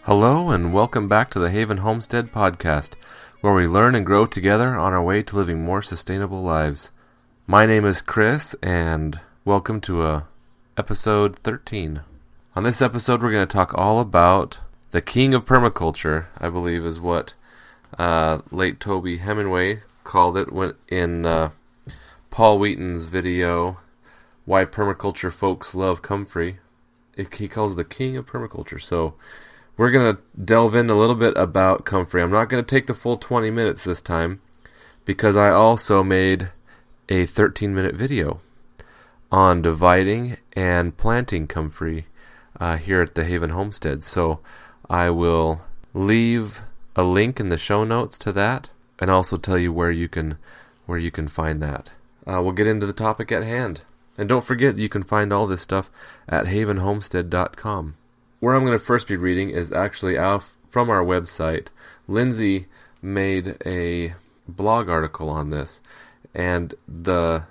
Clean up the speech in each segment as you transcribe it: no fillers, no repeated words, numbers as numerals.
Hello and welcome back to the Haven Homestead Podcast, where we learn and grow together on our way to living more sustainable lives. My name is Chris, and welcome to episode 13. On this episode, we're going to talk all about the King of Permaculture, I believe is what late Toby Hemingway called it in Paul Wheaton's video, Why Permaculture Folks Love Comfrey. He calls it the King of Permaculture, so we're going to delve in a little bit about Comfrey. I'm not going to take the full 20 minutes this time because I also made a 13-minute video on dividing and planting Comfrey here at the Haven Homestead. So I will leave a link in the show notes to that and also tell you where you can find that. We'll get into the topic at hand. And don't forget you can find all this stuff at havenhomestead.com. Where I'm going to first be reading is actually out from our website. Lindsay made a blog article on this, and the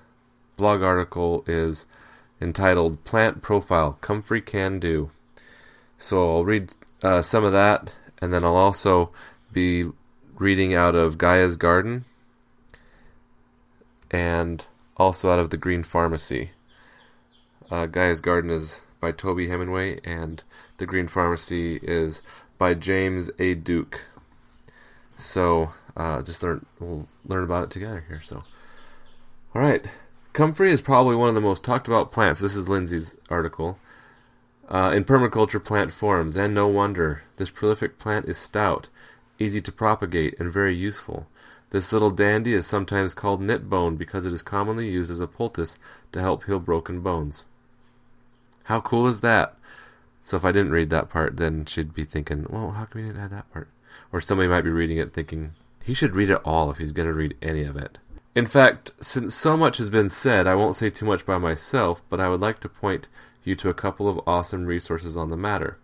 blog article is entitled Plant Profile, Comfrey Can Do. So I'll read some of that, and then I'll also be reading out of Gaia's Garden and also out of the Green Pharmacy. Gaia's Garden is by Toby Hemingway, and The Green Pharmacy is by James A. Duke. So, we'll learn about it together here. So, all right. Comfrey is probably one of the most talked about plants. This is Lindsay's article. In permaculture plant forms, and no wonder. This prolific plant is stout, easy to propagate, and very useful. This little dandy is sometimes called knit bone because it is commonly used as a poultice to help heal broken bones. How cool is that? So if I didn't read that part, then she'd be thinking, well, how come we didn't add that part? Or somebody might be reading it thinking, he should read it all if he's going to read any of it. In fact, since so much has been said, I won't say too much by myself, but I would like to point you to a couple of awesome resources on the matter.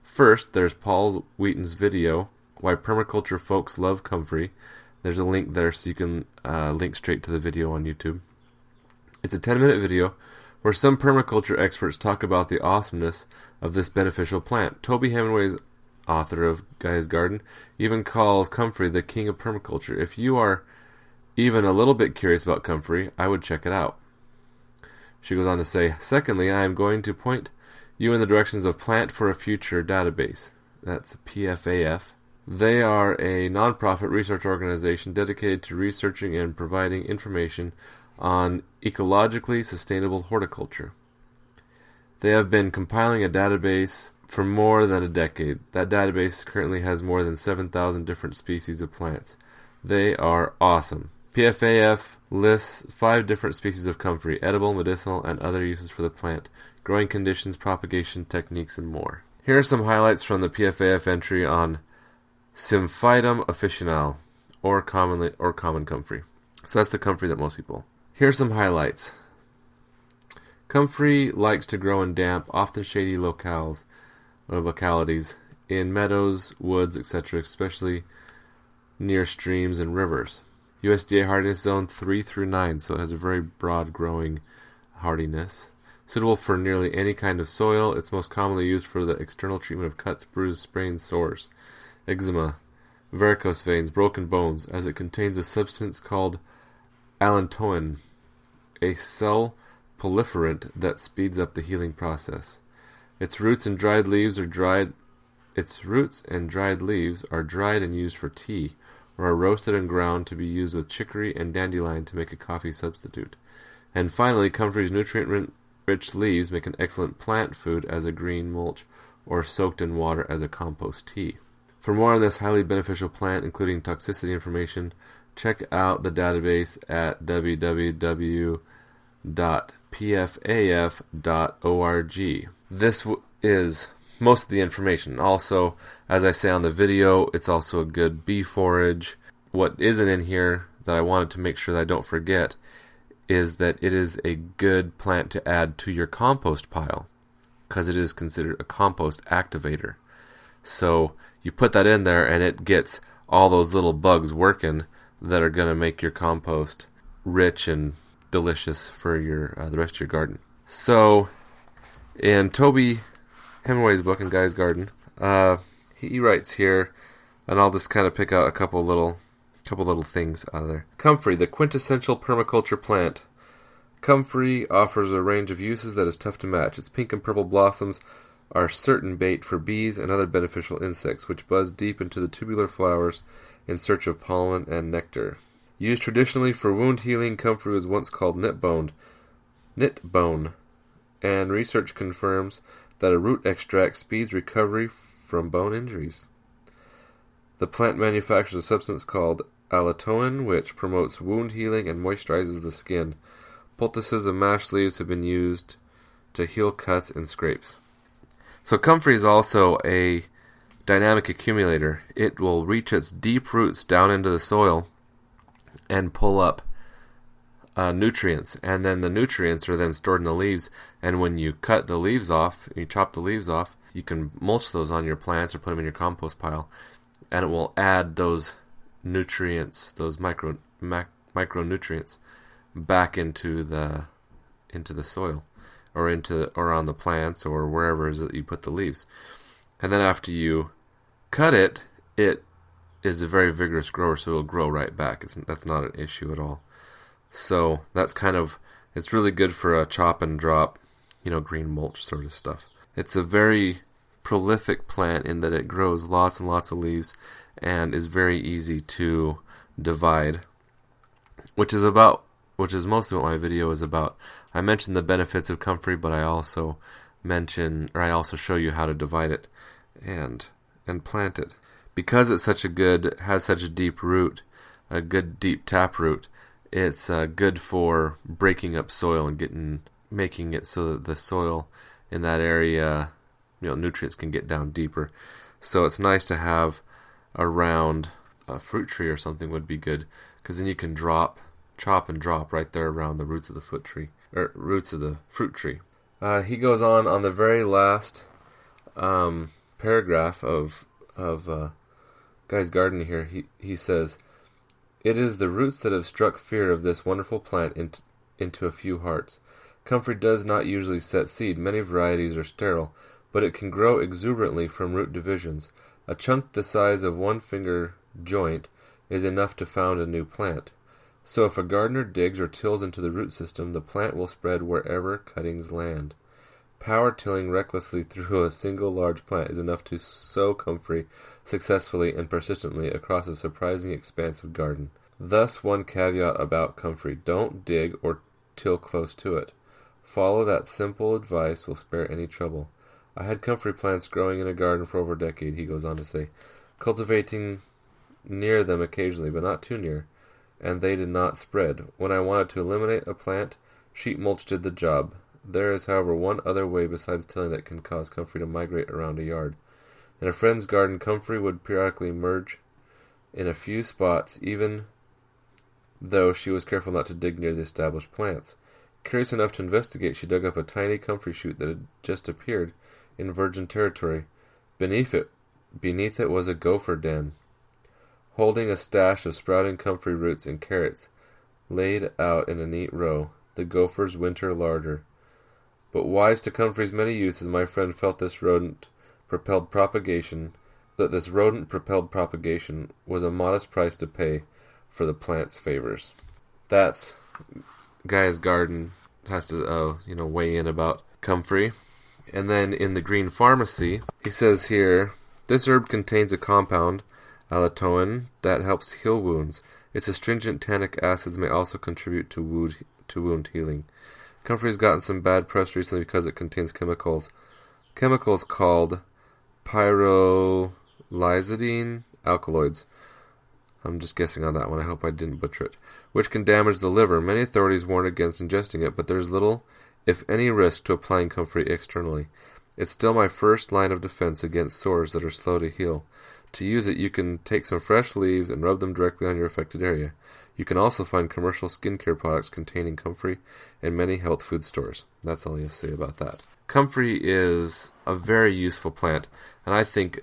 First, there's Paul Wheaton's video, Why Permaculture Folks Love Comfrey. There's a link there so you can link straight to the video on YouTube. It's a 10-minute video where some permaculture experts talk about the awesomeness of this beneficial plant. Toby Hemingway, author of Gaia's Garden, even calls Comfrey the King of Permaculture. If you are even a little bit curious about Comfrey, I would check it out. She goes on to say, secondly, I am going to point you in the directions of Plant for a Future database. That's PFAF. They are a non-profit research organization dedicated to researching and providing information on ecologically sustainable horticulture. They have been compiling a database for more than a decade. That database currently has more than 7,000 different species of plants. They are awesome. PFAF lists 5 different species of comfrey, edible, medicinal, and other uses for the plant, growing conditions, propagation techniques, and more. Here are some highlights from the PFAF entry on Symphytum officinale, or common comfrey. So that's the comfrey that most people. Here are some highlights. Comfrey likes to grow in damp, often shady localities, in meadows, woods, etc., especially near streams and rivers. USDA hardiness zone 3 through 9, so it has a very broad growing hardiness. Suitable for nearly any kind of soil. It's most commonly used for the external treatment of cuts, bruises, sprains, sores, eczema, varicose veins, broken bones, as it contains a substance called allantoin, a cell proliferant that speeds up the healing process. Its roots and dried leaves are dried and used for tea, or are roasted and ground to be used with chicory and dandelion to make a coffee substitute. And finally, comfrey's nutrient-rich leaves make an excellent plant food as a green mulch, or soaked in water as a compost tea. For more on this highly beneficial plant, including toxicity information, check out the database at www.pfaf.org. This is most of the information. Also, as I say on the video, it's also a good bee forage. What isn't in here that I wanted to make sure that I don't forget is that it is a good plant to add to your compost pile because it is considered a compost activator. So you put that in there and it gets all those little bugs working that are going to make your compost rich and delicious for your the rest of your garden. So in Toby Hemingway's book in Gaia's Garden, he writes here, and I'll just kind of pick out a couple little things out of there. Comfrey, the quintessential permaculture plant. Comfrey offers a range of uses that is tough to match. Its pink and purple blossoms are certain bait for bees and other beneficial insects, which buzz deep into the tubular flowers in search of pollen and nectar. Used traditionally for wound healing, comfrey was once called knitbone, and research confirms that a root extract speeds recovery from bone injuries. The plant manufactures a substance called allantoin, which promotes wound healing and moisturizes the skin. Poultices of mashed leaves have been used to heal cuts and scrapes. So comfrey is also a dynamic accumulator. It will reach its deep roots down into the soil and pull up nutrients, and then the nutrients are then stored in the leaves, and when you cut the leaves off, you chop the leaves off, you can mulch those on your plants or put them in your compost pile, and it will add those nutrients, those micronutrients back into the soil, or on the plants, or wherever it is that you put the leaves. And then after you cut it, it is a very vigorous grower, so it'll grow right back. That's not an issue at all. So that's it's really good for a chop and drop, green mulch sort of stuff. It's a very prolific plant in that it grows lots and lots of leaves and is very easy to divide, which is mostly what my video is about. I mentioned the benefits of comfrey, but I also show you how to divide it and plant it. Because it's has such a deep root, a good deep tap root, it's good for breaking up soil and making it so that the soil in that area, nutrients can get down deeper. So it's nice to have around a fruit tree or something would be good, because then you can chop and drop right there around the roots of the roots of the fruit tree. He goes on the very last paragraph of Guy's Garden here. He says, "It is the roots that have struck fear of this wonderful plant into a few hearts. Comfrey does not usually set seed. Many varieties are sterile, but it can grow exuberantly from root divisions. A chunk the size of one finger joint is enough to found a new plant. So if a gardener digs or tills into the root system, the plant will spread wherever cuttings land. Power tilling recklessly through a single large plant is enough to sow comfrey successfully and persistently across a surprising expanse of garden. Thus one caveat about comfrey: don't dig or till close to it. Follow that simple advice will spare any trouble. I had comfrey plants growing in a garden for over a decade," he goes on to say, "cultivating near them occasionally, but not too near, and they did not spread. When I wanted to eliminate a plant, sheet mulch did the job. There is, however, one other way besides tilling that can cause comfrey to migrate around a yard. In a friend's garden, comfrey would periodically emerge in a few spots, even though she was careful not to dig near the established plants. Curious enough to investigate, she dug up a tiny comfrey shoot that had just appeared in virgin territory. Beneath it was a gopher den, holding a stash of sprouting comfrey roots and carrots, laid out in a neat row. The gopher's winter larder. But wise to comfrey's many uses, my friend felt this rodent-propelled propagation was a modest price to pay for the plant's favors." That's Guy's Garden has to weigh in about comfrey. And then in the Green Pharmacy, he says here, "This herb contains a compound, allantoin, that helps heal wounds. Its astringent tannic acids may also contribute to wound healing. Comfrey's gotten some bad press recently because it contains chemicals called pyrrolizidine alkaloids." I'm just guessing on that one. I hope I didn't butcher it. "Which can damage the liver. Many authorities warn against ingesting it, but there's little, if any, risk to applying comfrey externally. It's still my first line of defense against sores that are slow to heal. To use it, you can take some fresh leaves and rub them directly on your affected area. You can also find commercial skincare products containing comfrey in many health food stores." That's all he has to say about that. Comfrey is a very useful plant, and I think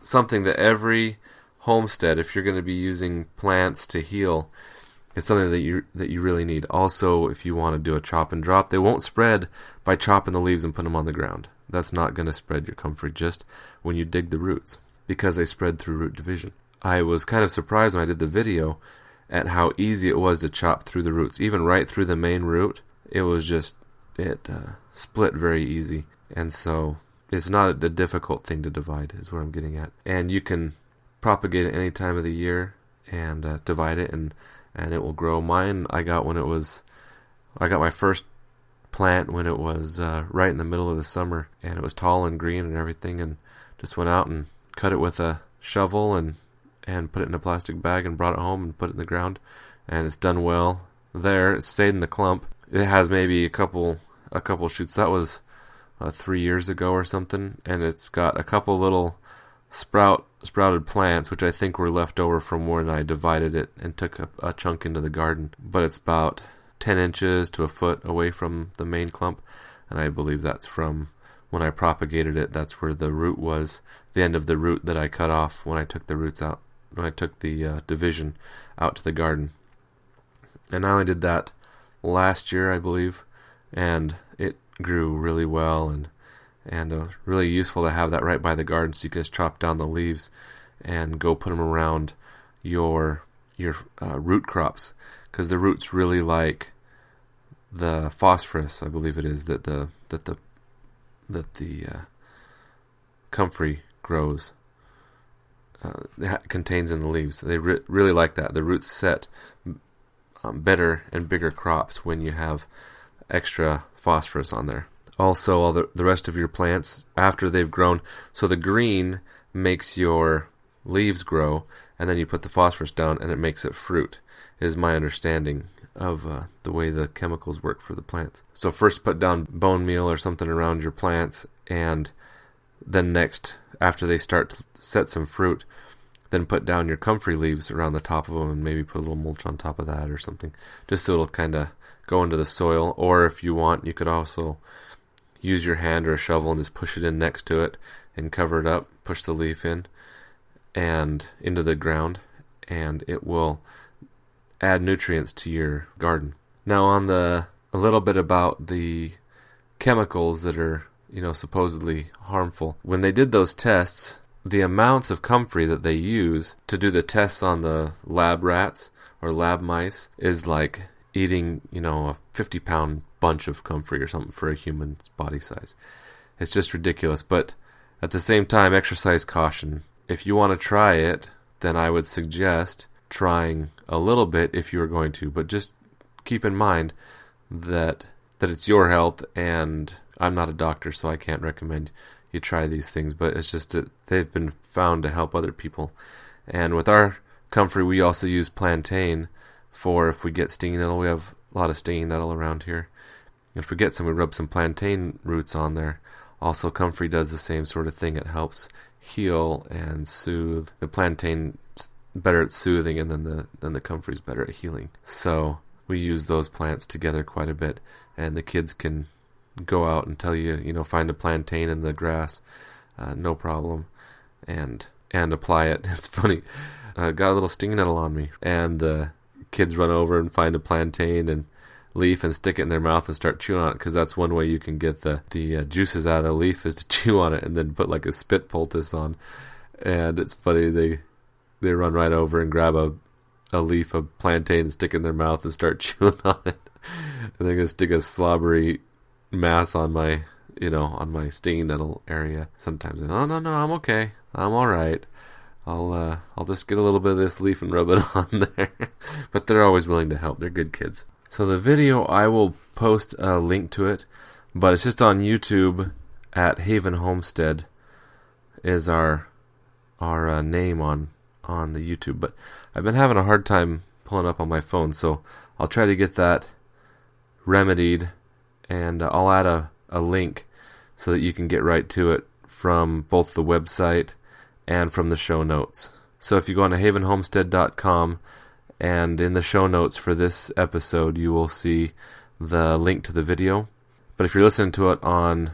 something that every homestead, if you're going to be using plants to heal, it's something that you really need. Also, if you want to do a chop and drop, they won't spread by chopping the leaves and putting them on the ground. That's not going to spread your comfrey, just when you dig the roots. because they spread through root division. I was kind of surprised when I did the video at how easy it was to chop through the roots. Even right through the main root, it split very easy. And so it's not a difficult thing to divide, is what I'm getting at. And you can propagate it any time of the year and divide it, and it will grow. Mine I got my first plant when it was right in the middle of the summer, and it was tall and green and everything, and just went out and cut it with a shovel and put it in a plastic bag and brought it home and put it in the ground, and it's done well there. It stayed in the clump. It has maybe a couple shoots. That was 3 years ago or something, and it's got a couple little sprouted plants, which I think were left over from when I divided it and took a chunk into the garden. But it's about 10 inches to a foot away from the main clump, and I believe that's from when I propagated it. That's where the root was, the end of the root that I cut off when I took the roots out, when I took the division out to the garden. And I only did that last year, I believe, and it grew really well, and really useful to have that right by the garden, so you can just chop down the leaves and go put them around your root crops, because the roots really like the phosphorus, I believe it is, that the comfrey grows, contains in the leaves. They really like that. The roots set better and bigger crops when you have extra phosphorus on there. Also, all the rest of your plants after they've grown, so the green makes your leaves grow, and then you put the phosphorus down and it makes it fruit, is my understanding of the way the chemicals work for the plants. So first put down bone meal or something around your plants, and then next, after they start to set some fruit, then put down your comfrey leaves around the top of them, and maybe put a little mulch on top of that or something, just so it'll kind of go into the soil. Or if you want, you could also use your hand or a shovel and just push it in next to it and cover it up, push the leaf in and into the ground, and it will add nutrients to your garden. Now a little bit about the chemicals that are, supposedly harmful. When they did those tests, the amounts of comfrey that they use to do the tests on the lab rats or lab mice is like eating, a 50-pound bunch of comfrey or something for a human's body size. It's just ridiculous. But at the same time, exercise caution. If you want to try it, then I would suggest trying a little bit if you are going to, but just keep in mind that it's your health, and I'm not a doctor, so I can't recommend you try these things, but it's just that they've been found to help other people. And with our comfrey, we also use plantain for if we get stinging nettle. We have a lot of stinging nettle around here. If we get some, we rub some plantain roots on there. Also, comfrey does the same sort of thing. It helps heal and soothe. The plantain's better at soothing, and then the comfrey's better at healing. So we use those plants together quite a bit, and the kids can go out and tell you, find a plantain in the grass, no problem, and apply it. It's funny. Got a little stinging nettle on me, and the kids run over and find a plantain and leaf and stick it in their mouth and start chewing on it, because that's one way you can get the juices out of the leaf, is to chew on it and then put like a spit poultice on. And it's funny, they run right over and grab a leaf of plantain and stick it in their mouth and start chewing on it, and they're gonna stick a slobbery mass on my stinging nettle area. Sometimes no, I'm okay, I'm all right. I'll just get a little bit of this leaf and rub it on there. But they're always willing to help. They're good kids. So the video, I will post a link to it, but it's just on YouTube at Haven Homestead is our name on the YouTube. But I've been having a hard time pulling up on my phone, so I'll try to get that remedied, and I'll add a link so that you can get right to it from both the website and from the show notes. So if you go on to havenhomestead.com, and in the show notes for this episode, you will see the link to the video. But if you're listening to it on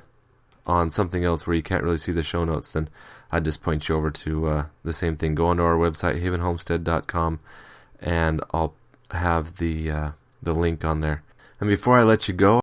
something else where you can't really see the show notes, then I'd just point you over to the same thing. Go onto our website, havenhomestead.com, and I'll have the link on there. And before I let you go,